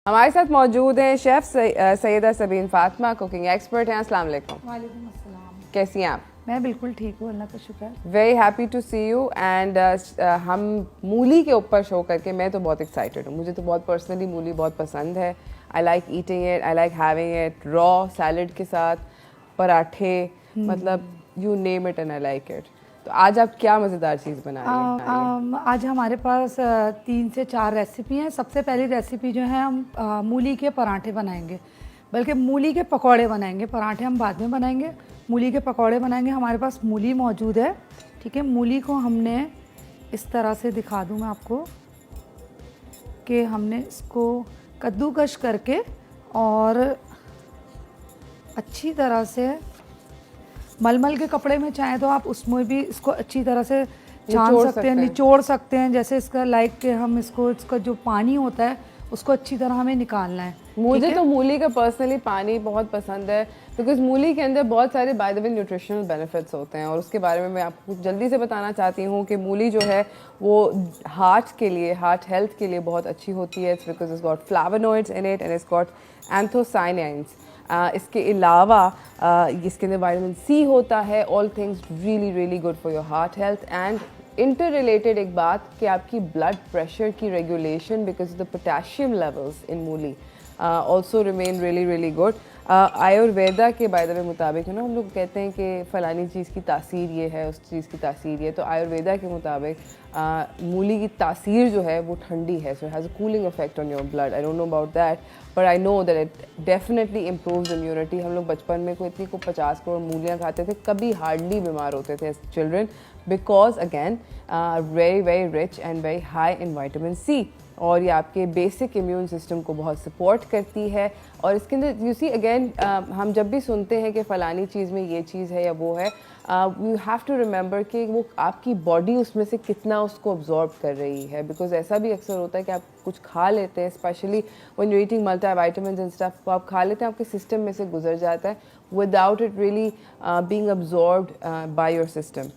हमारे साथ मौजूद हैं chef Syeda Sabeen Fatima, cooking expert हैं। अस्सलाम वालेकुम। वालेकुम अस्सलाम। कैसी हैं आप? मैं बिल्कुल ठीक हूँ, अल्लाह का शुक्र। Very happy to see you and हम मूली के ऊपर शो करके मैं तो बहुत एक्साइटेड हूँ। मुझे तो बहुत पर्सनली मूली बहुत पसंद है। I like eating it, I like having it raw salad के साथ, पराठे, मतलब you name it and I like it. तो आज आप क्या मज़ेदार चीज़ बना रही हैं? आज हमारे पास 3 से 4 रेसिपी हैं। सबसे पहली रेसिपी जो है हम मूली के पराठे बनाएंगे, बल्कि मूली के पकौड़े बनाएंगे। पराठे हम बाद में बनाएंगे, मूली के पकौड़े बनाएंगे। हमारे पास मूली मौजूद है, ठीक है। मूली को हमने इस तरह से दिखा दूँ मैं आपको कि हमने इसको कद्दूकश करके और अच्छी तरह से मलमल के कपड़े में चाहे तो आप उसमें भी इसको अच्छी तरह से छान सकते हैं, निचोड़ सकते हैं। जैसे इसका लाइक कि हम इसका जो पानी होता है उसको अच्छी तरह हमें निकालना है। मुझे तो मूली का पर्सनली पानी बहुत पसंद है, बिकॉज मूली के अंदर बहुत सारे bye the way nutritional benefits होते हैं और उसके बारे में मैं आपको जल्दी से बताना चाहती हूँ कि मूली जो है वो हार्ट के लिए, हार्ट हेल्थ के लिए बहुत अच्छी होती है। It's because it's got flavonoids in it and it's got anthocyanins. इसके अलावा इसके अंदर विटामिन सी होता है। All things really really good for your heart health and inter related एक बात कि आपकी ब्लड प्रेशर की regulation because the potassium levels in मूली also remain really really good. Ayurveda के बाय द वे मुताबिक है ना, हम लोग कहते हैं कि फ़लानी चीज़ की तासीर ये है, उस चीज़ की तासीर ये, तो आयुर्वेदा के मुताबिक मूली की तासीर जो है वो ठंडी है। So has a cooling effect on your blood. I don't know about that, but I know that it definitely improves immunity. हम लोग बचपन में कोई इतनी को 50 करोड़ मूलियाँ खाते थे, कभी हार्डली बीमार होते थे as children, because again very very rich and very high in vitamin C. और ये आपके बेसिक इम्यून सिस्टम को बहुत सपोर्ट करती है। और इसके अंदर यू सी अगेन हम जब भी सुनते हैं कि फ़लानी चीज़ में ये चीज़ है या वो है, यू हैव टू रिमेंबर कि वो आपकी बॉडी उसमें से कितना उसको अब्जॉर्ब कर रही है। बिकॉज ऐसा भी अक्सर होता है कि आप कुछ खा लेते हैं, specially when you eating multi vitamins and stuff, को आप खा लेते हैं, आपके सिस्टम में से गुजर जाता है without it really being absorbed by your system.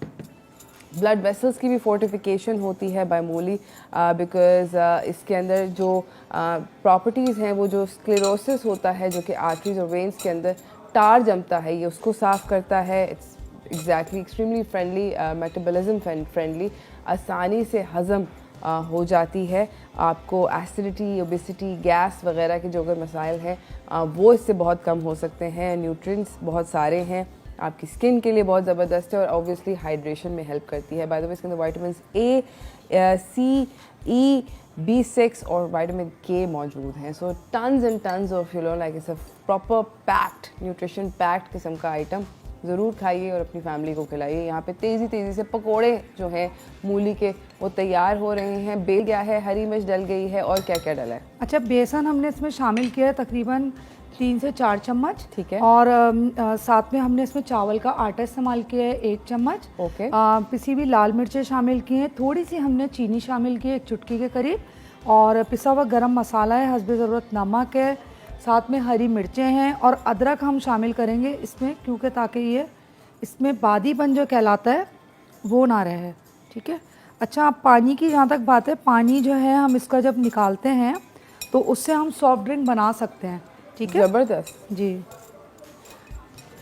Blood vessels की भी फोर्टिफिकेशन होती है बाय मूली, बिकॉज इसके अंदर जो प्रॉपर्टीज़ हैं, वो जो स्क्लेरोसिस होता है जो कि आर्टरीज और वेन्स के अंदर टार जमता है, ये उसको साफ़ करता है। It's exactly extremely friendly, metabolism friendly, आसानी से हज़म हो जाती है। आपको एसिडिटी, ओबेसिटी, गैस वगैरह के जो अगर मसाइल हैं वो इससे बहुत कम हो सकते हैं। न्यूट्रिएंट्स बहुत सारे हैं, आपकी स्किन के लिए बहुत ज़बरदस्त है और ऑब्वियसली हाइड्रेशन में हेल्प करती है। बाय द वे इसके अंदर vitamin A, C, E, B6 और विटामिन के मौजूद हैं। So tons and tons of you know like it's a proper packed, nutrition packed किस्म का आइटम। ज़रूर खाइए और अपनी फैमिली को खिलाइए। यहाँ पे तेज़ी से पकोड़े जो हैं मूली के वो तैयार हो रहे हैं। बेल क्या है, हरी मिर्च डल गई है और क्या क्या डला है। अच्छा, बेसन हमने इसमें शामिल किया है तकरीबन 3 से 4 चम्मच, ठीक है। और साथ में हमने इसमें चावल का आटा इस्तेमाल किया है 1 चम्मच। ओके। पिसी हुई लाल मिर्चें शामिल की हैं, थोड़ी सी हमने चीनी शामिल की है 1 चुटकी के करीब, और पिसा हुआ गरम मसाला है, हस्बे ज़रूरत नमक है, साथ में हरी मिर्चें हैं और अदरक हम शामिल करेंगे इसमें, क्योंकि ताकि ये इसमें बादीपन जो कहलाता है वो ना रहे, ठीक है। अच्छा, आप पानी की जहाँ तक बात है, पानी जो है हम इसका जब निकालते हैं तो उससे हम सॉफ्ट ड्रिंक बना सकते हैं, ठीक है। ज़बरदस्त जी,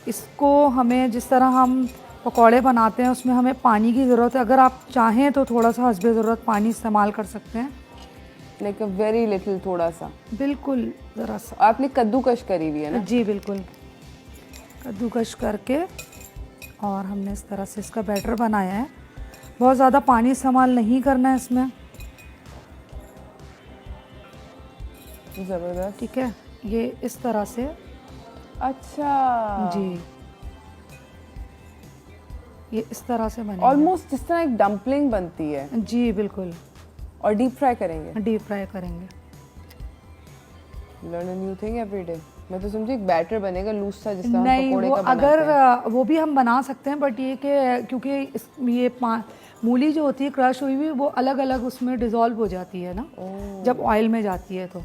इसको हमें जिस तरह हम पकौड़े बनाते हैं उसमें हमें पानी की ज़रूरत है। अगर आप चाहें तो थोड़ा सा हस्बे ज़रूरत पानी इस्तेमाल कर सकते हैं, लाइक अ वेरी लिटिल, थोड़ा सा, बिल्कुल ज़रा सा। आपने कद्दूकश करी हुई है ना? जी बिल्कुल, कद्दूकश करके और हमने इस तरह से इसका बैटर बनाया है। बहुत ज़्यादा पानी इस्तेमाल नहीं करना है इसमें, ज़बरदस्त, ठीक है। ये इस तरह से, अच्छा जी, ये इस तरह से बनेगा, ऑलमोस्ट जिस तरह एक डम्पलिंग बनती है। जी बिल्कुल, और डीप फ्राई करेंगे? डीप फ्राई करेंगे। Learn a new thing every day. मैं तो समझी एक बैटर बनेगा लूज सा जिस तरह हम नहीं, पकोड़े वो का बनाते हैं। अगर वो भी हम बना सकते हैं, बट ये कि क्योंकि ये मूली जो होती है क्रश हुई हुई, वो अलग अलग उसमें डिज़ोल्व हो जाती है ना जब ऑयल में जाती है। तो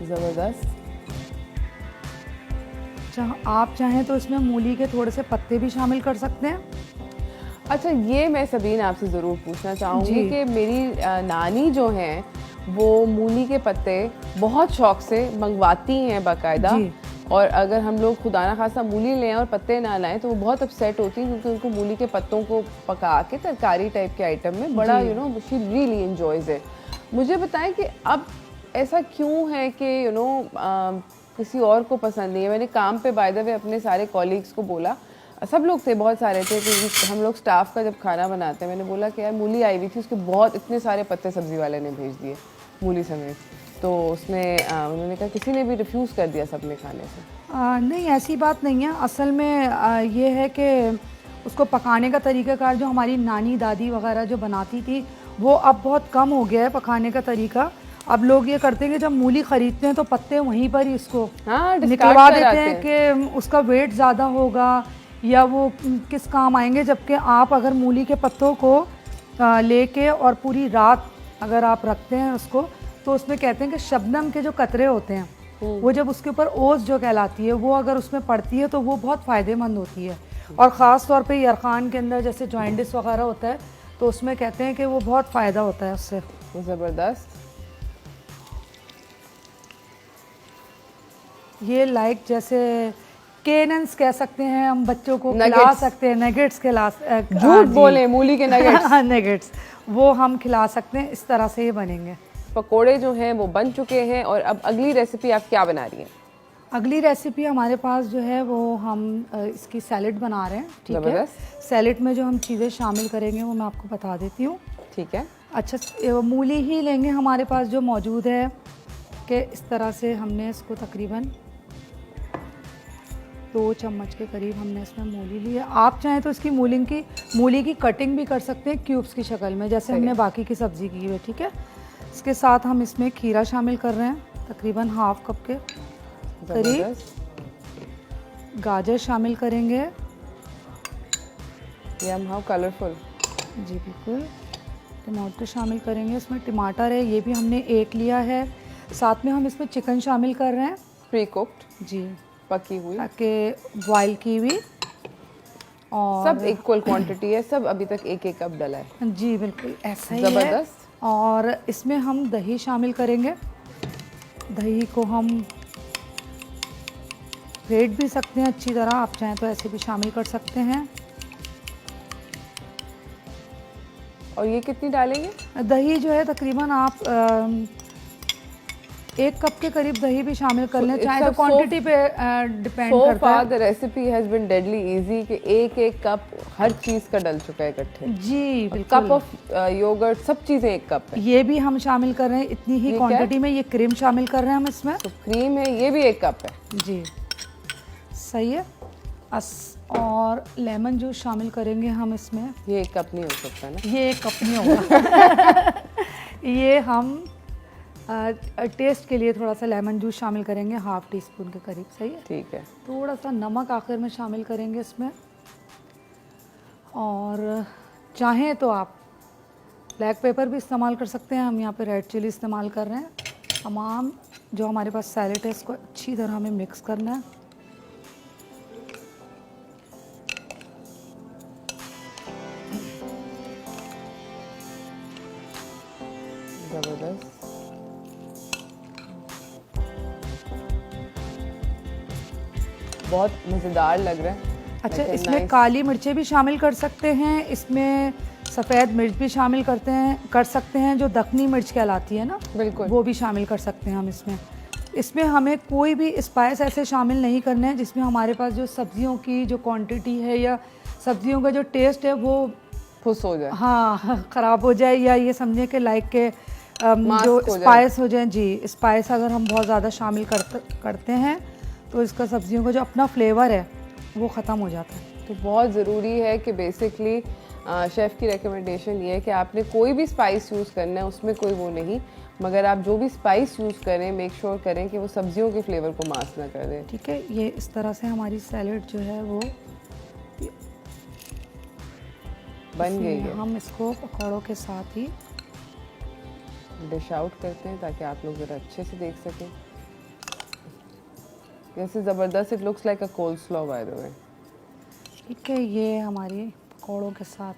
ज़बरदस्त। आप चाहें तो इसमें मूली के थोड़े से पत्ते भी शामिल कर सकते हैं। अच्छा, ये मैं सबीन आपसे ज़रूर पूछना चाहूँगी कि मेरी नानी जो हैं वो मूली के पत्ते बहुत शौक से मंगवाती हैं बाकायदा, जी। और अगर हम लोग खुदा ना खासा मूली लें और पत्ते ना लाएं तो वो बहुत अपसेट होती हैं, क्योंकि उनको मूली के पत्तों को पका के तरकारी टाइप के आइटम में बड़ा शी रियली एंजॉयज है। मुझे बताएं कि अब ऐसा क्यों है कि किसी और को पसंद नहीं है। मैंने काम पे बाय द वे अपने सारे कॉलीग्स को बोला, सब लोग थे, बहुत सारे थे, कि हम लोग स्टाफ का जब खाना बनाते हैं, मैंने बोला कि यार मूली आई हुई थी, उसके बहुत इतने सारे पत्ते सब्जी वाले ने भेज दिए मूली समेत। तो उसने उन्होंने कहा किसी ने भी रिफ्यूज़ कर दिया सबने खाने से। नहीं, ऐसी बात नहीं है। असल में ये है कि उसको पकाने का तरीक़ाकार जो हमारी नानी दादी वगैरह जो बनाती थी वो अब बहुत कम हो गया है पकाने का तरीका। अब लोग ये करते हैं कि जब मूली ख़रीदते हैं तो पत्ते वहीं पर ही इसको निकलवा देते हैं कि उसका वेट ज़्यादा होगा या वो किस काम आएंगे। जबकि आप अगर मूली के पत्तों को लेके और पूरी रात अगर आप रखते हैं उसको, तो उसमें कहते हैं कि शबनम के जो कतरे होते हैं वो जब उसके ऊपर ओस जो कहलाती है वो अगर उसमें पड़ती है तो वो बहुत फ़ायदेमंद होती है। और ख़ास तौर पे यरखान के अंदर जैसे जॉइंटिस वगैरह होता है तो उसमें कहते हैं कि वो बहुत फ़ायदा होता है उससे। ज़बरदस्त। ये लाइक जैसे केनन्स कह सकते हैं, हम बच्चों को खिला सकते हैं, नगेट्स खिला, झूठ बोले मूली के नगेट्स। नगेट्स वो हम खिला सकते हैं। इस तरह से ये बनेंगे। पकोड़े जो हैं वो बन चुके हैं, और अब अगली रेसिपी आप क्या बना रही हैं? अगली रेसिपी हमारे पास जो है वो हम इसकी सैलेड बना रहे हैं। ठीक है, सैलेड में जो हम चीज़ें शामिल करेंगे वो मैं आपको बता देती हूँ। ठीक है। अच्छा, मूली ही लेंगे हमारे पास जो मौजूद है, कि इस तरह से हमने इसको तकरीबन 2 चम्मच के करीब हमने इसमें मूली ली है। आप चाहें तो इसकी मूली की कटिंग भी कर सकते हैं क्यूब्स की शक्ल में, जैसे हमने बाकी की सब्ज़ी की है। ठीक है, इसके साथ हम इसमें खीरा शामिल कर रहे हैं तकरीबन हाफ कप के करीब। गाजर शामिल करेंगे। यम हाउ कलरफुल। जी बिल्कुल। टमाटर शामिल करेंगे, इसमें टमाटर है ये भी हमने 1 लिया है। साथ में हम इसमें चिकन शामिल कर रहे हैं, प्री कुक्ड, जी पकी हुई, ताकि बॉयल की हुई। और सब इक्वल क्वांटिटी है, सब अभी तक 1-1 कप डला है। जी बिल्कुल ऐसा ही है। ज़बरदस्त। और इसमें हम दही शामिल करेंगे। दही को हम फेंट भी सकते हैं अच्छी तरह, आप चाहें तो ऐसे भी शामिल कर सकते हैं। और ये कितनी डालेंगे? दही जो है तकरीबन आप 1 कप के करीब दही भी शामिल कर लें, चाहे तो क्वांटिटी पे डिपेंड करता है। The recipe has been deadly easy कि 1-1 कप हर चीज़ का डल चुका है इकट्ठे। जी बिल्कुल। कप ऑफ योगर्ट, सब चीज़ें 1 कप है। ये भी हम शामिल कर रहे हैं इतनी ही क्वांटिटी में। ये क्रीम शामिल कर रहे हैं हम इसमें। तो क्रीम है, ये भी 1 कप है। जी सही है। और लेमन जूस शामिल करेंगे हम इसमें। ये 1 कप नहीं हो सकता ना? ये 1 कप नहीं होगा। ये हम टेस्ट के लिए थोड़ा सा लेमन जूस शामिल करेंगे, हाफ टी स्पून के करीब। सही है, ठीक है। थोड़ा सा नमक आखिर में शामिल करेंगे इसमें। और चाहें तो आप ब्लैक पेपर भी इस्तेमाल कर सकते हैं, हम यहाँ पे रेड चिली इस्तेमाल कर रहे हैं। तमाम जो हमारे पास सैलेड है इसको अच्छी तरह हमें मिक्स करना है। ज़बरदस्त। बहुत मज़ेदार लग रहा है। अच्छा, इसमें काली मिर्चें भी शामिल कर सकते हैं, इसमें सफ़ेद मिर्च भी शामिल कर सकते हैं जो दखनी मिर्च कहलाती है ना, बिल्कुल, वो भी शामिल कर सकते हैं हम इसमें हमें कोई भी स्पाइस ऐसे शामिल नहीं करने हैं जिसमें हमारे पास जो सब्जियों की जो क्वांटिटी है या सब्जियों का जो टेस्ट है वो फुस हो जाए, हाँ ख़राब हो जाए, या ये समझें कि लाइक के जो स्पाइस हो जाए। जी, स्पाइस अगर हम बहुत ज़्यादा शामिल करते हैं तो इसका सब्जियों का जो अपना फ्लेवर है वो ख़त्म हो जाता है। तो बहुत ज़रूरी है कि बेसिकली शेफ़ की रिकमेंडेशन ये है कि आपने कोई भी स्पाइस यूज़ करना है, उसमें कोई वो नहीं, मगर आप जो भी स्पाइस यूज़ करें मेक श्योर करें कि वो सब्जियों के फ्लेवर को मास ना कर दें। ठीक है, ये इस तरह से हमारी सैलेड जो है वो बन गई है। हम इसको पकौड़ों के साथ ही डिश आउट करते हैं ताकि आप लोग ज़रा अच्छे से देख सकें। जैसे ज़बरदस्त, it looks like a cold slaw by the way. ठीक है, ये हमारी पकौड़ों के साथ।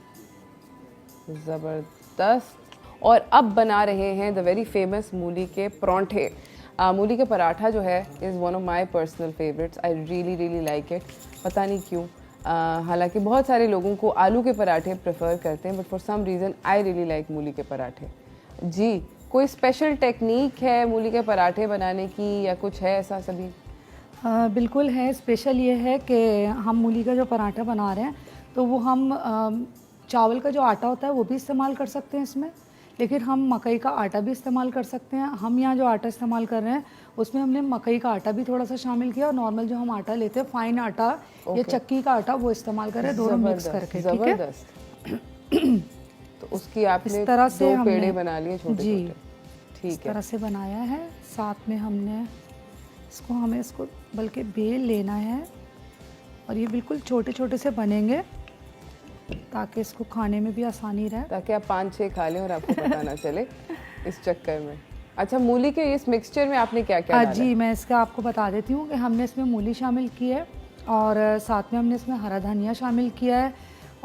ज़बरदस्त। और अब बना रहे हैं द वेरी फेमस मूली के परांठे। मूली के पराठा जो है is one of my personal favourites. I really really like it. पता नहीं क्यों, हालांकि बहुत सारे लोगों को आलू के पराठे प्रेफर करते हैं, but for some reason I really like मूली के पराठे। जी, कोई स्पेशल टेक्निक है मूली के पराठे बनाने की या कुछ है ऐसा सभी? बिल्कुल है। स्पेशल ये है कि हम मूली का जो पराठा बना रहे हैं तो वो हम चावल का जो आटा होता है वो भी इस्तेमाल कर सकते हैं इसमें, लेकिन हम मकई का आटा भी इस्तेमाल कर सकते हैं। हम यहाँ जो आटा इस्तेमाल कर रहे हैं उसमें हमने मकई का आटा भी थोड़ा सा शामिल किया और नॉर्मल जो हम आटा लेते हैं फाइन आटा या चक्की का आटा वो इस्तेमाल कर रहे हैं, दोनों मिक्स करके। ठीक है, तो उसकी आपने इस तरह से दो पेड़े बना लिए छोटे जी छोटे। ठीक इस है, तरह से बनाया है। साथ में हमें इसको बल्कि बेल लेना है और ये बिल्कुल छोटे छोटे से बनेंगे ताकि इसको खाने में भी आसानी रहे, ताकि आप 5-6 खा लें और आपको पता ना चले इस चक्कर में। अच्छा, मूली के इस मिक्सचर में आपने क्या क्या डाला? जी, मैं इसका आपको बता देती हूँ कि हमने इसमें मूली शामिल की है और साथ में हमने इसमें हरा धनिया शामिल किया है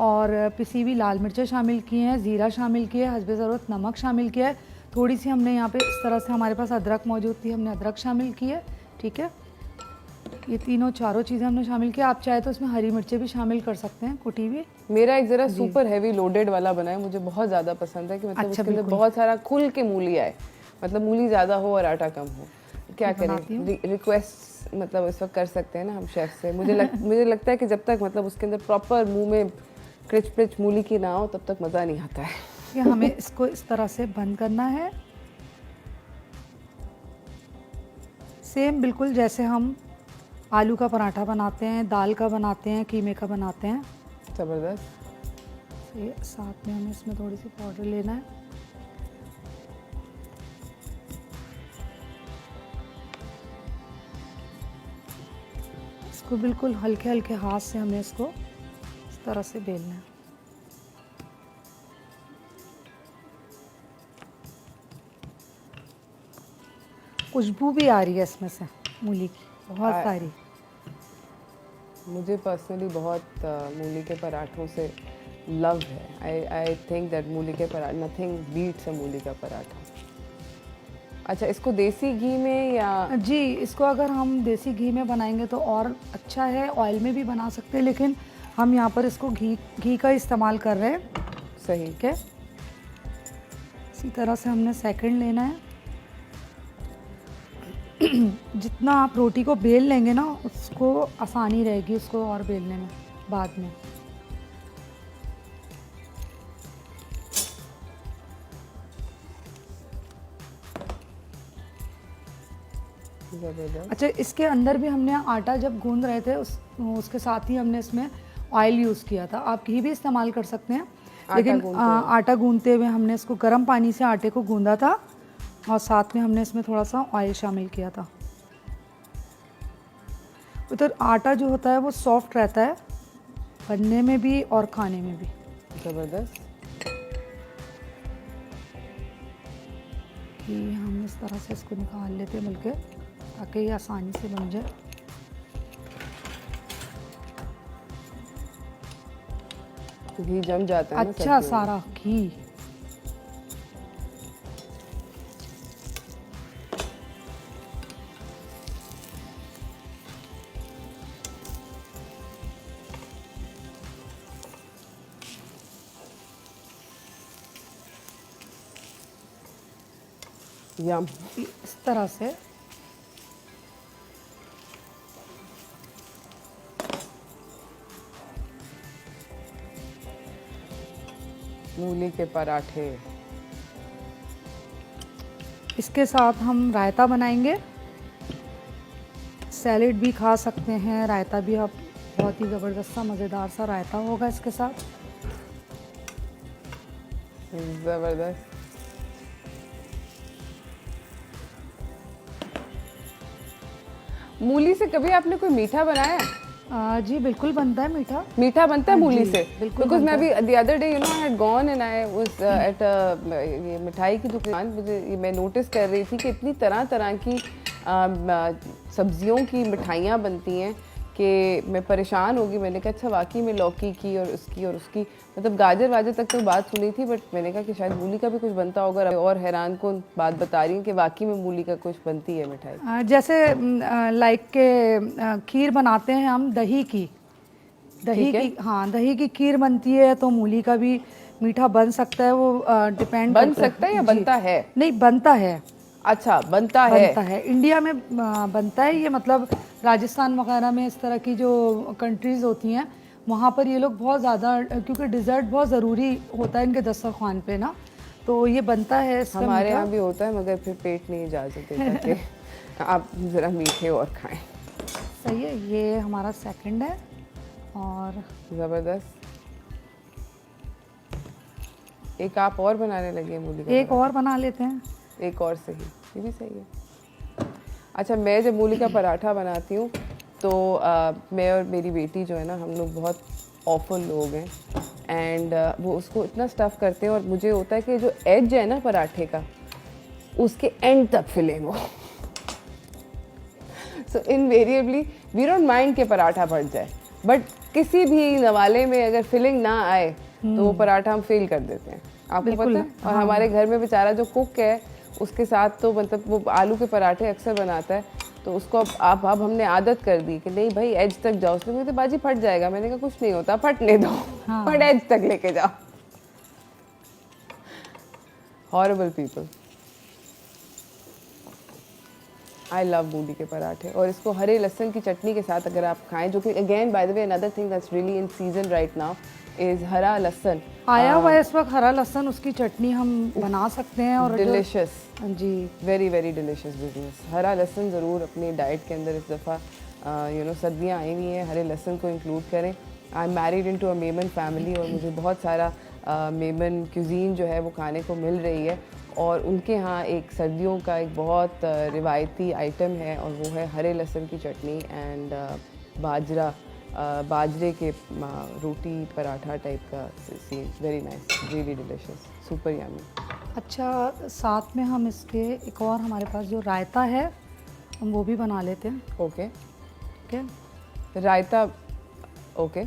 और पिसी हुई लाल मिर्चें शामिल की हैं, ज़ीरा शामिल किया है, हस्बे ज़रूरत नमक शामिल किया है। थोड़ी सी हमने यहाँ पे इस तरह से हमारे पास अदरक मौजूद थी, हमने अदरक शामिल की है। ठीक है, ये तीनों चारों चीज़ें हमने शामिल किया। आप चाहे तो इसमें हरी मिर्चें भी शामिल कर सकते हैं, कुटी हुई। मेरा एक ज़रा सुपर हैवी लोडेड वाला बना है, मुझे बहुत ज़्यादा पसंद है कि मतलब अच्छा, उसके अंदर बहुत सारा खुल के मूली आए, मतलब मूली ज़्यादा हो और आटा कम हो। क्या करें, रिक्वेस्ट मतलब इस वक्त कर सकते हैं ना हम शेफ़ से। मुझे लगता है कि जब तक मतलब उसके अंदर प्रॉपर मुंह में क्रिच प्रिच मूली की ना हो तब तक मज़ा नहीं आता है। कि हमें इसको इस तरह से बंद करना है, सेम बिल्कुल जैसे हम आलू का पराठा बनाते हैं, दाल का बनाते हैं, कीमे का बनाते हैं। ज़बरदस्त। ये साथ में हमें इसमें थोड़ी सी पाउडर लेना है। इसको बिल्कुल हल्के हल्के हाथ से हमें इसको इस तरह से बेलना है। खुशबू भी आ रही है इसमें से मूली की बहुत सारी। मुझे पर्सनली बहुत मूली के पराठों से लव है। आई थिंक दैट मूली के पराठा, नथिंग बीट्स अ मूली का पराठा। अच्छा, इसको देसी घी में या? जी, इसको अगर हम देसी घी में बनाएंगे तो और अच्छा है, ऑयल में भी बना सकते हैं, लेकिन हम यहाँ पर इसको घी का इस्तेमाल कर रहे हैं। सही। ठीक है, इसी तरह से हमने सेकंड लेना है। जितना आप रोटी को बेल लेंगे ना उसको आसानी रहेगी उसको और बेलने में बाद में। अच्छा, इसके अंदर भी हमने आटा जब गूंद रहे थे उसके साथ ही हमने इसमें ऑयल यूज़ किया था। आप घी भी इस्तेमाल कर सकते हैं, लेकिन आटा गूंदते हुए हमने इसको गर्म पानी से आटे को गूंदा था और साथ में हमने इसमें थोड़ा सा ऑयल शामिल किया था। उधर आटा जो होता है वो सॉफ्ट रहता है बनने में भी और खाने में भी। ज़बरदस्त। कि हम इस तरह से इसको निकाल लेते हैं मिलके ताकि ये आसानी से बन जाए। घी जम जाता है ना अच्छा सारा घी। यम। इस तरह से मूली के पराठे। इसके साथ हम रायता बनाएंगे। सैलेड भी खा सकते हैं, रायता भी आप बहुत ही ज़बरदस्त सा मज़ेदार सा रायता होगा इसके साथ। ज़बरदस्त। मूली से कभी आपने कोई मीठा बनाया? जी बिल्कुल बनता है मीठा। मीठा बनता है मूली से? बिल्कुल। बिकॉज मैं अभी the other day I had gone and I was at ये मिठाई की दुकान। मैं नोटिस कर रही थी कि इतनी तरह तरह की सब्जियों की मिठाइयाँ बनती हैं कि मैं परेशान होगी। मैंने कहा अच्छा वाकई में लौकी की और उसकी मतलब गाजर वाजर तक तो बात सुनी थी, बट मैंने कहा कि शायद मूली का भी कुछ बनता होगा। और हैरान कौन बात बता रही हूँ कि वाकई में मूली का कुछ बनती है मिठाई। जैसे लाइक के खीर बनाते हैं हम दही की, हाँ दही की खीर बनती है, तो मूली का भी मीठा बन सकता है। वो डिपेंड बन सकता है या बनता है? नहीं, बनता है। अच्छा, बनता है। इंडिया में बनता है ये, मतलब राजस्थान वगैरह में इस तरह की जो कंट्रीज़ होती हैं वहाँ पर ये लोग बहुत ज़्यादा, क्योंकि डिज़र्ट बहुत ज़रूरी होता है इनके दस्तरखान पे ना, तो ये बनता है। हमारे यहाँ भी होता है, मगर फिर पेट नहीं इजाज़त देता कि आप ज़रा मीठे और खाएं। सही है, ये हमारा सेकंड है। और ज़बरदस्त। एक आप और बनाने लगे मूली का? एक और बना लेते हैं। एक और सही, ये भी सही है। अच्छा, मैं जब मूली का पराठा बनाती हूँ तो मैं और मेरी बेटी जो है ना, हम लोग बहुत ऑफुल लोग हैं, एंड वो उसको इतना स्टफ़ करते हैं, और मुझे होता है कि जो एज है ना पराठे का, उसके एंड तक फिलिंग हो। सो इनवेरिएबली वी डोंट माइंड के पराठा फट जाए, बट किसी भी नवाले में अगर फिलिंग ना आए तो वो पराठा हम फेल कर देते हैं, आपको पता है। और हाँ। हमारे घर में बेचारा जो कुक है उसके साथ तो मतलब वो आलू के पराठे अक्सर बनाता है, तो उसको अब हमने आदत कर दी कि नहीं भाई एज तक जाओ। उसने मुझे बाजी फट जाएगा, मैंने कहा कुछ नहीं होता, फटने दो। हाँ। बट एज तक लेके जाओ। Horrible people. आई लव मूली के पराठे, और इसको हरे लहसुन की चटनी के साथ अगर आप खाएं, जो कि again bye the way another thing that's really in season right now is हरा लहसुन। आया हुआ है इस वक्त हरा लहसुन, उसकी चटनी हम बना सकते हैं। और डिलिशियस जी, वेरी वेरी डिलिशियस बिजनेस। हरा लहसुन ज़रूर अपनी डाइट के अंदर इस दफ़ा यू नो सर्दियाँ आई हुई हैं, हरे लहसुन को इंक्लूड करें। I am married into a Memon family, और मुझे बहुत सारा मेमन क्यूजीन जो है वो खाने को मिल रही है, और उनके यहाँ एक सर्दियों का एक बहुत रिवायती आइटम है, और वो है हरे लहसुन की चटनी एंड बाजरे के रोटी पराठा टाइप का scene. Very nice, really delicious, super yummy. अच्छा, साथ में हम इसके एक और हमारे पास जो रायता है हम वो भी बना लेते हैं। ओके, ठीक है, रायता। ओके,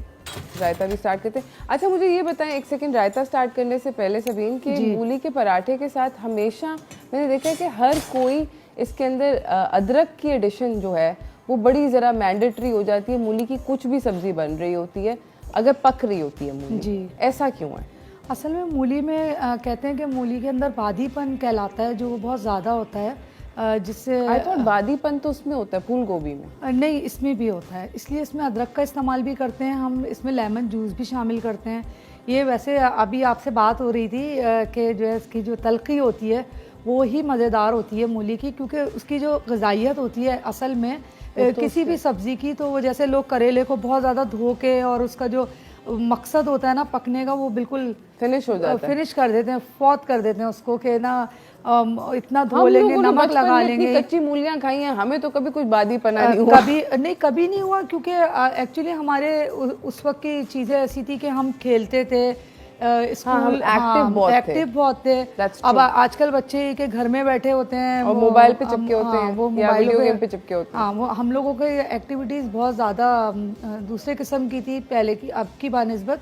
रायता भी स्टार्ट करते हैं। अच्छा, मुझे ये बताएं एक सेकंड, रायता स्टार्ट करने से पहले सबीन कि मूली के पराठे के साथ हमेशा मैंने देखा है कि हर कोई इसके अंदर अदरक की एडिशन जो है वो बड़ी ज़रा मैंडेटरी हो जाती है। मूली की कुछ भी सब्जी बन रही होती है अगर पक रही होती है मूली, जी ऐसा क्यों है? असल में मूली में कहते हैं कि मूली के अंदर बादीपन कहलाता है, जो बहुत ज़्यादा होता है, जिससे आई थॉट बादीपन तो उसमें होता है फूल गोभी में। नहीं, इसमें भी होता है, इसलिए इसमें अदरक का इस्तेमाल भी करते हैं हम, इसमें लेमन जूस भी शामिल करते हैं। ये वैसे अभी आपसे बात हो रही थी कि जो है इसकी जो तलखी होती है वो ही मज़ेदार होती है मूली की, क्योंकि उसकी जो ग़िज़ाइयत होती है असल में किसी भी सब्ज़ी की, तो वो जैसे लोग करेले को बहुत ज़्यादा धो के और उसका जो मकसद होता है ना पकने का, वो बिल्कुल फिनिश हो जाता है, फिनिश कर देते हैं, फौत कर देते हैं उसको कि ना इतना धो लेंगे, नमक लगा लेंगे। कच्ची मूलियां खाई हैं, हमें तो कभी कुछ बादीपना नहीं हुआ। कभी नहीं हुआ, क्योंकि एक्चुअली हमारे उस वक्त की चीज़ें ऐसी थी कि हम खेलते थे, स्कूल एक्टिव बहुत थे। अब आजकल बच्चे के घर में बैठे होते हैं और मोबाइल पे चिपके होते हैं, वो या वीडियो गेम पे चिपके होते हैं। हाँ, वो हम लोगों के एक्टिविटीज़ बहुत ज़्यादा दूसरे किस्म की थी पहले की, अब की बानिस्बत।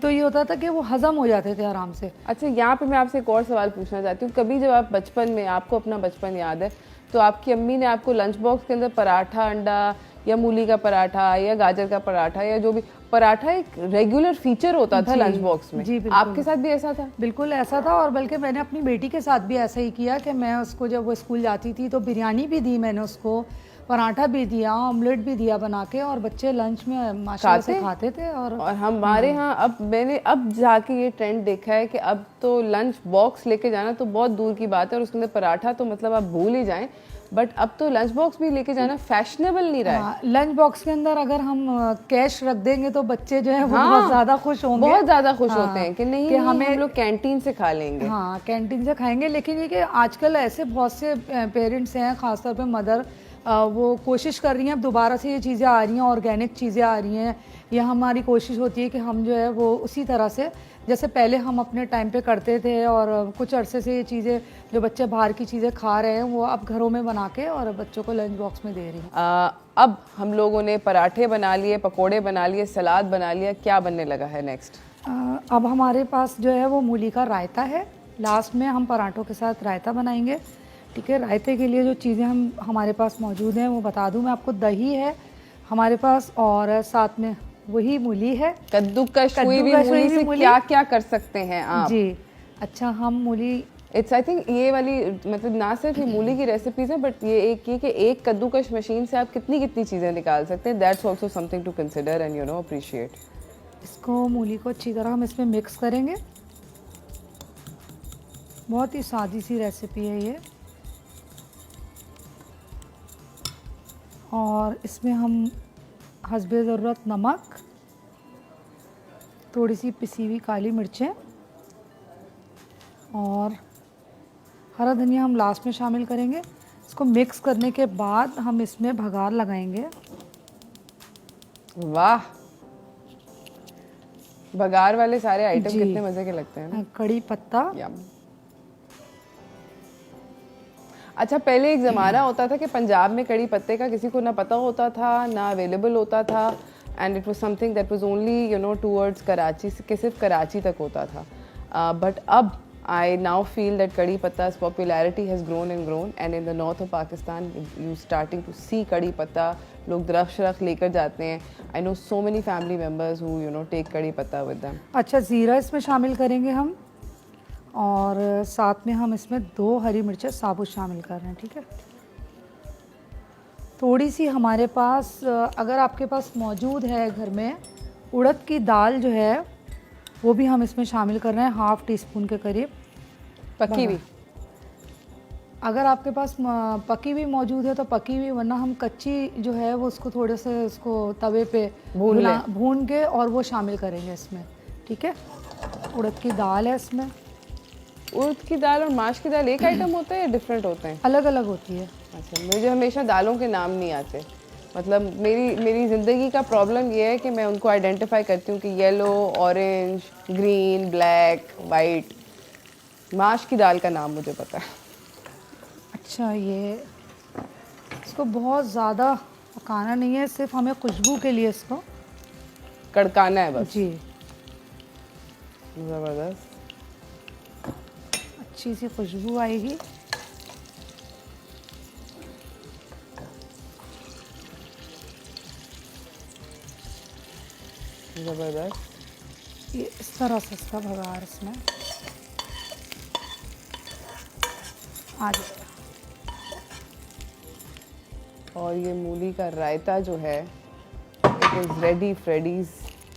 तो ये होता था कि वो हजम हो जाते थे आराम से। अच्छा, यहाँ पे मैं आपसे एक और सवाल पूछना चाहती हूँ। कभी जब आप बचपन में, आपको अपना बचपन याद है, तो आपकी अम्मी ने आपको लंच बॉक्स के अंदर पराठा, अंडा या मूली का पराठा या गाजर का पराठा या जो भी पराठा एक रेगुलर फीचर होता था लंच बॉक्स में? जी, आपके साथ भी ऐसा था? बिल्कुल ऐसा था, और बल्कि मैंने अपनी बेटी के साथ भी ऐसा ही किया कि मैं उसको जब वो स्कूल जाती थी तो बिरयानी भी दी मैंने उसको, पराठा भी दिया, ऑमलेट भी दिया बना के, और बच्चे लंच में माशाल्लाह से खाते थे। और हमारे यहाँ अब मैंने अब जाके ये ट्रेंड देखा है कि अब तो लंच बॉक्स लेके जाना तो बहुत दूर की बात है, और उसके अंदर पराठा तो मतलब आप भूल ही जाएं, बट अब तो लंच बॉक्स भी लेके जाना फैशनेबल नहीं रहा है। लंच बॉक्स के अंदर अगर हम कैश रख देंगे तो बच्चे जो है वो बहुत ज्यादा खुश होंगे, बहुत ज्यादा खुश होते हैं कि नहीं, हमें हम लोग कैंटीन से खा लेंगे। हाँ, कैंटीन से खाएंगे। लेकिन ये कि आजकल ऐसे बहुत से पेरेंट्स हैं, खासतौर पे वो कोशिश कर रही हैं, अब दोबारा से ये चीज़ें आ रही हैं, ऑर्गेनिक चीज़ें आ रही हैं। ये हमारी कोशिश होती है कि हम जो है वो उसी तरह से जैसे पहले हम अपने टाइम पे करते थे, और कुछ अरसे से ये चीज़ें जो बच्चे बाहर की चीज़ें खा रहे हैं वो अब घरों में बना के और बच्चों को लंच बॉक्स में दे रही हैं। अब हम लोगों ने पराठे बना लिए, पकोड़े बना लिए, सलाद बना लिया, क्या बनने लगा है नेक्स्ट? अब हमारे पास जो है वो मूली का रायता है। लास्ट में हम पराठों के साथ रायता बनाएंगे। ठीक है, रायते के लिए जो चीज़ें हमारे पास मौजूद हैं वो बता दूं मैं आपको। दही है हमारे पास, और साथ में वही मूली है। कद्दूकश हुई भी मूली से क्या क्या कर सकते हैं आप? जी, अच्छा, हम मूली इट्स आई थिंक ये वाली मतलब ना सिर्फ ये मूली की रेसिपीज है, बट ये कि एक कद्दूकश मशीन से आप कितनी कितनी चीज़ें निकाल सकते हैं। That's also something to consider and you know appreciate. इसको मूली को अच्छी तरह हम इसमें मिक्स करेंगे। बहुत ही सादी सी रेसिपी है ये। और इसमें हम हस्बे ज़रूरत नमक, थोड़ी सी पिसी हुई काली मिर्चें और हरा धनिया हम लास्ट में शामिल करेंगे। इसको मिक्स करने के बाद हम इसमें भगार लगाएंगे। वाह, बघार वाले सारे आइटम कितने मजे के लगते हैं ना। कड़ी पत्ता। अच्छा, पहले एक ज़माना होता था कि पंजाब में कड़ी पत्ते का किसी को ना पता होता था, ना अवेलेबल होता था, and it was something that was only you know towards Karachi, कि सिर्फ कराची तक होता था। बट अब आई नाउ फील दैट कड़ी पत्ता's popularity has grown and grown, and in the north of Pakistan you starting to see कड़ी पत्ता लोग दरख्त लेकर जाते हैं। I know so many family members who you know take कड़ी पत्ता with them. अच्छा, ज़ीरा इसमें शामिल करेंगे हम, और साथ में हम इसमें 2 हरी मिर्चें साबुत शामिल कर रहे हैं। ठीक है, थोड़ी सी हमारे पास अगर आपके पास मौजूद है घर में उड़द की दाल जो है वो भी हम इसमें शामिल कर रहे हैं, ½ टीस्पून के करीब। पकी हुई? अगर आपके पास पकी हुई मौजूद है तो पकी हुई, वरना हम कच्ची जो है वो उसको थोड़े से उसको तवे पे भून के और वो शामिल करेंगे इसमें। ठीक है, उड़द की दाल है इसमें। उड़द की दाल और माश की दाल एक आइटम होता है या डिफरेंट होते हैं? अलग अलग होती है। अच्छा, मुझे हमेशा दालों के नाम नहीं आते। मतलब मेरी ज़िंदगी का प्रॉब्लम ये है कि मैं उनको आइडेंटिफाई करती हूँ कि yellow, orange, green, black, white. माश की दाल का नाम मुझे पता है। अच्छा, ये इसको बहुत ज़्यादा पकाना नहीं है, सिर्फ हमें खुशबू के लिए इसको कड़काना है बस। जी, ज़बरदस्त, अच्छी सी खुशबू आएगी। ज़बरदस्त। ये इस तरह से इसका भगार इसमें आ जाएगा। और ये मूली का रायता जो है इट इज़ रेडी फ्रेडीज।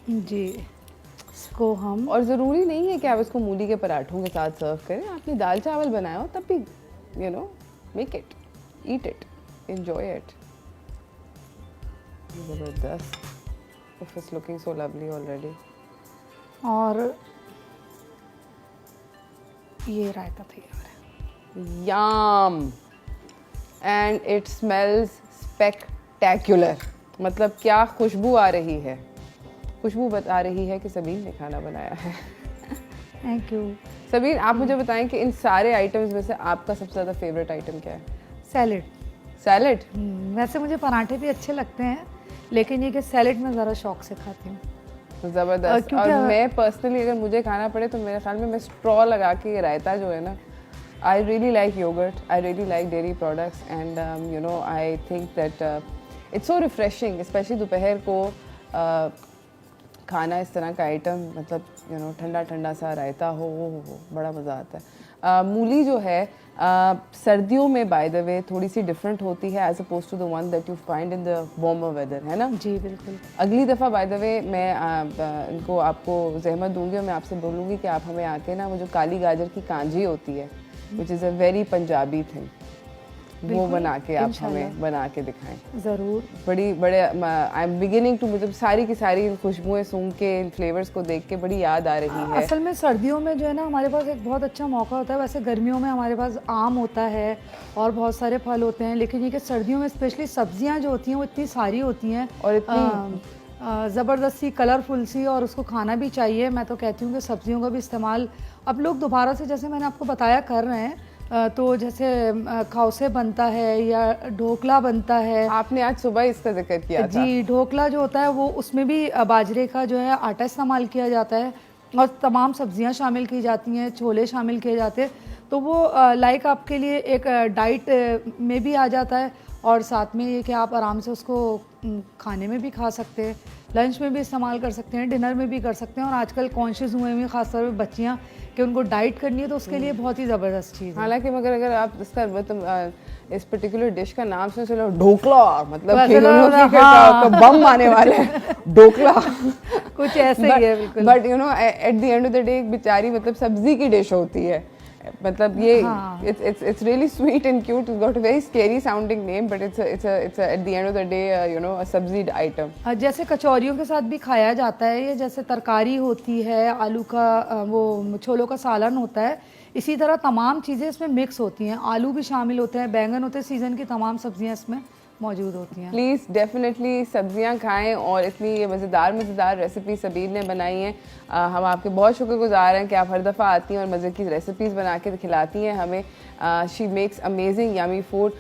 जी, इसको हम, और ज़रूरी नहीं है कि आप इसको मूली के पराठों के साथ सर्व करें। आपने दाल चावल बनाया हो तब भी you know make it, eat it, enjoy it. ज़बरदस्त, it's looking so lovely already. और ये रायता तैयार है। Yum, and it smells spectacular. मतलब क्या खुशबू आ रही है, खुशबू बता रही है कि सबीन ने खाना बनाया है। Thank you. सबीन, आप मुझे बताएं कि इन सारे आइटम्स में से आपका सबसे ज़्यादा फेवरेट आइटम क्या है? सैलेड। सैलेड? वैसे मुझे पराठे भी अच्छे लगते हैं, लेकिन ये कि सैलेड में ज़रा शौक से खाती हूँ। ज़बरदस्त। और मैं पर्सनली अगर मुझे खाना पड़े तो मेरे ख्याल में मैं स्ट्रॉ लगा के ये रायता जो है ना, I really like yogurt, I really like dairy products, and you know I think that it's so refreshing, especially दोपहर को खाना इस तरह का आइटम, मतलब यू नो ठंडा ठंडा सा रायता हो बड़ा मज़ा आता है। मूली जो है सर्दियों में बाय द वे थोड़ी सी डिफरेंट होती है as oppose to the one that you find in the warmer weather, है ना? जी बिल्कुल। अगली दफ़ा बाय द वे मैं इनको आपको जहमत दूंगी और मैं आपसे बोलूँगी कि आप हमें आके ना वो जो काली गाजर की कांजी होती है, which is a very Punjabi thing, वो बना के आप हमें बना के दिखाएं। ज़रूर। बड़े आई एम बिगिनिंग टू, मतलब सारी की सारी खुशबुएं सूंघ के, इन फ्लेवर्स को देख के बड़ी याद आ रही है। असल में सर्दियों में जो है ना हमारे पास एक बहुत अच्छा मौका होता है। वैसे गर्मियों में हमारे पास आम होता है और बहुत सारे फल होते हैं, लेकिन ये कि सर्दियों में स्पेशली सब्जियां जो होती हैं वो इतनी सारी होती हैं और इतनी ज़बरदस्ती कलरफुल सी, और उसको खाना भी चाहिए। मैं तो कहती हूँ कि सब्जियों का भी इस्तेमाल अब लोग दोबारा से, जैसे मैंने आपको बताया, कर रहे हैं। तो जैसे खाउसे बनता है या ढोकला बनता है। आपने आज सुबह इसका जिक्र किया था। जी, ढोकला जो होता है वो उसमें भी बाजरे का जो है आटा इस्तेमाल किया जाता है और तमाम सब्जियां शामिल की जाती हैं, छोले शामिल किए जाते हैं। तो वो लाइक आपके लिए एक डाइट में भी आ जाता है, और साथ में ये कि आप आराम से उसको खाने में भी खा सकते हैं, लंच में भी इस्तेमाल कर सकते हैं, डिनर में भी कर सकते हैं। और आजकल कॉन्शियस हुए हुए खासतौर पर बच्चियाँ कि उनको डाइट करनी है, तो उसके लिए बहुत ही ज़बरदस्त चीज़ है। हालांकि मगर अगर आप इसका मतलब इस पर्टिकुलर डिश का नाम सुन, चलो ढोकला, मतलब बम आने वाला है ढोकला कुछ ऐसे ही है बिल्कुल। But you know at the end of the day एक बेचारी मतलब सब्जी की डिश होती है। मतलब ये it's really sweet and cute. It's got a very scary sounding name, but it's at the end of the day you know a सब्जी item. जैसे कचौरियों के साथ भी खाया जाता है ये, जैसे तरकारी होती है, आलू का वो छोलों का सालन होता है, इसी तरह तमाम चीज़ें इसमें मिक्स होती हैं। आलू भी शामिल होते हैं, बैंगन होते हैं, सीज़न की तमाम सब्जियां इसमें मौजूद होती हैं। प्लीज़ डेफिनेटली सब्जियां खाएं, और इतनी ये मज़ेदार रेसिपी सबीर ने बनाई हैं। हम आपके बहुत शुक्रगुजार हैं कि आप हर दफ़ा आती हैं और मज़े की रेसिपीज़ बना के खिलाती हैं हमें। She makes amazing yummy food.